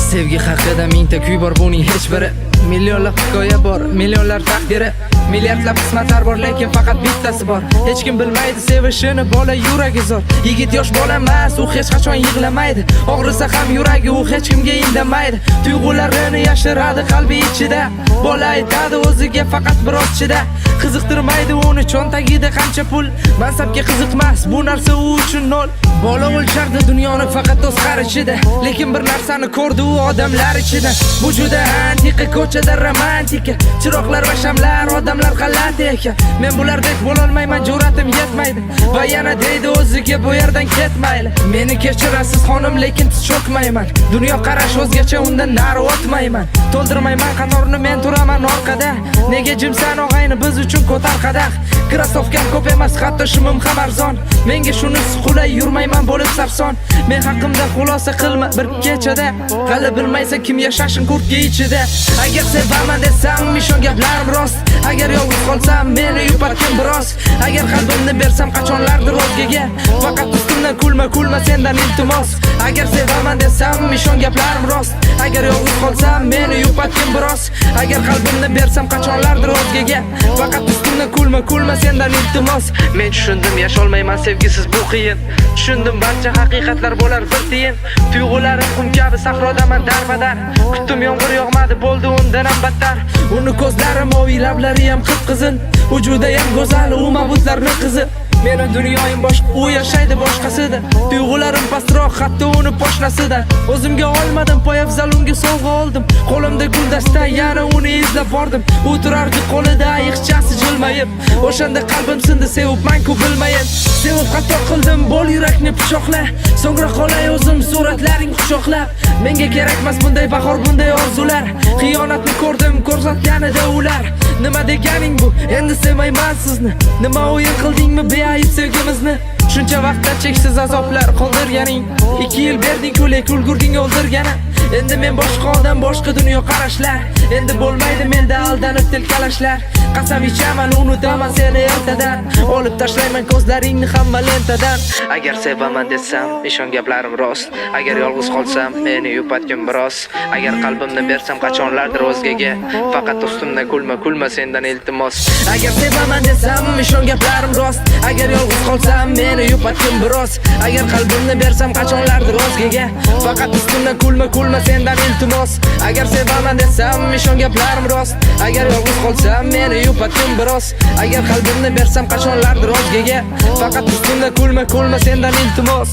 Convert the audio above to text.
Sevgi haqida mingta kuy bor, buning hech biri. Millionlab hikoya bor, millionlar taqdiri. Milliardlab qismatlar bor, lekin faqat bittasi bor. Hech kim bilmaydi sevishini, bola yuragi zo'r. Yigit yosh bola emas, u hech qachon yig'lamaydi. Og'risa ham yuragi, u hech kimga indamaydi. Tuyg'ularini yashiradi qalbi ichida. Bola aytadi o'ziga faqat biroz chida. Qiziqtirmaydi uni cho'ntagida qancha pul. Mansabga qiziqmas, bu narsa u uchun nol. Bola o'lchardi dunyoni faqat o'z qarishida, lekin bir narsani ko'rdi u odamlar ichida. Bu juda antiqa, ko'chada romantika, chiroqlar va shamlar, odamlar g'alati ekan. Men bulardek bo'lolmayman, jur'atim yetmaydi va yana deydi o'ziga bu yerdan ketmayli. Meni kechirasiz xonim, lekin tiz cho'kmayman. Dunyo qarash o'zgacha, undan nari o'tmayman. To'ldirmayman qatorni, men turaman orqada. Nega jimsan og'ayni, biz uchun ko'tar qadah. Krasovkam ko'p emas, hatto shimim ham arzon. Menga shunisi qulay, yurmayman bo'lib sarson. Men haqimda xulosa qilma bir kechada. Hali bilmaysan kim yashashin kurtga ichida. Agar sevaman desam, ishon gaplarim rost. Agar yolg'iz qolsam, meni yupatgin biroz. Agar qalbimni bersam, qachonlardir o'zgaga. Faqat ustimdan kulma sendan iltimos. Agar sevaman desam, ishon gaplarim rost. Agar yolg'iz qolsam, meni yupatgin biroz. Agar qalbimni bersam, qachonlardir o'zgaga. Faqat ustimdan kulma sendan iltimos. Men tushundim, yasholmayman sevgisiz, bu qiyin. Tushundim, barcha haqiqatlar bo'lar bir tiyin. Tuyg'ularim qum kabi sahrodaman darbadar. Kutdim, yomg'ir yog'madi, bo'ldi undan ham battar. Uni ko'zlari moviy, lablari ham qip-qizil. U juda ham go'zal, u mabutlarning qizi. Meni dunyoyim boshqa, u yashaydi boshqasida. Tuyg'ularim pastroq, hatto uni poshnasida. O'zimga olmadim, poyabzal unga sovg'a oldim. Qo'limda guldasta, yana uni izlab bordim. U turardi qo'lida ayiqchasi jilmayib. O'shanda qalbim sindi, sevibman-ku bilmayin. Sevib xato qildim, bo'l yurakni pichoqla. So'ngra qolay o'zim suratlaring quchoqlab. Menga kerakmas bunday bahor, bunday orzular. Xiyonatni ko'rdim, ko'rsatganida ular. Nima deganing bu? Endi sevmayman sizni. Nima o'yin qildingmi beayb sevgimizni? Shuncha vaqtda cheksiz azoblar qoldirganing. 2 yil berding-ku, lekin ulgurding o'ldirgani. Endi men boshqa odam, boshqa dunyo qarashlar. Endi bo'lmaydi menda aldanib tilkalashlar. Qasam ichaman, unutaman seni ertadan. Olib tashlayman ko'zlaringni hamma lentadan. Agar sevaman desam, ishon gaplarim rost. Agar yolg'iz qolsam, meni yupatgin biroz. Agar qalbimni bersam, qachonlardir o'zgaga. Faqat ustimdan kulma sendan iltimos. Agar sevaman desam, ishon gaplarim rost. Agar yolg'iz qolsam, meni yupatgin biroz. Agar qalbimni bersam, qachonlardir o'zgaga. Faqat ustimdan kulma sendan iltimos. Agar sevaman desam, ishon gaplarim rost. Agar yolg'iz qolsam, meni yupatgin biroz. Agar qalbimni bersam, qachonlardir o'zgaga. Faqat ustimdan kulma sendan iltimos.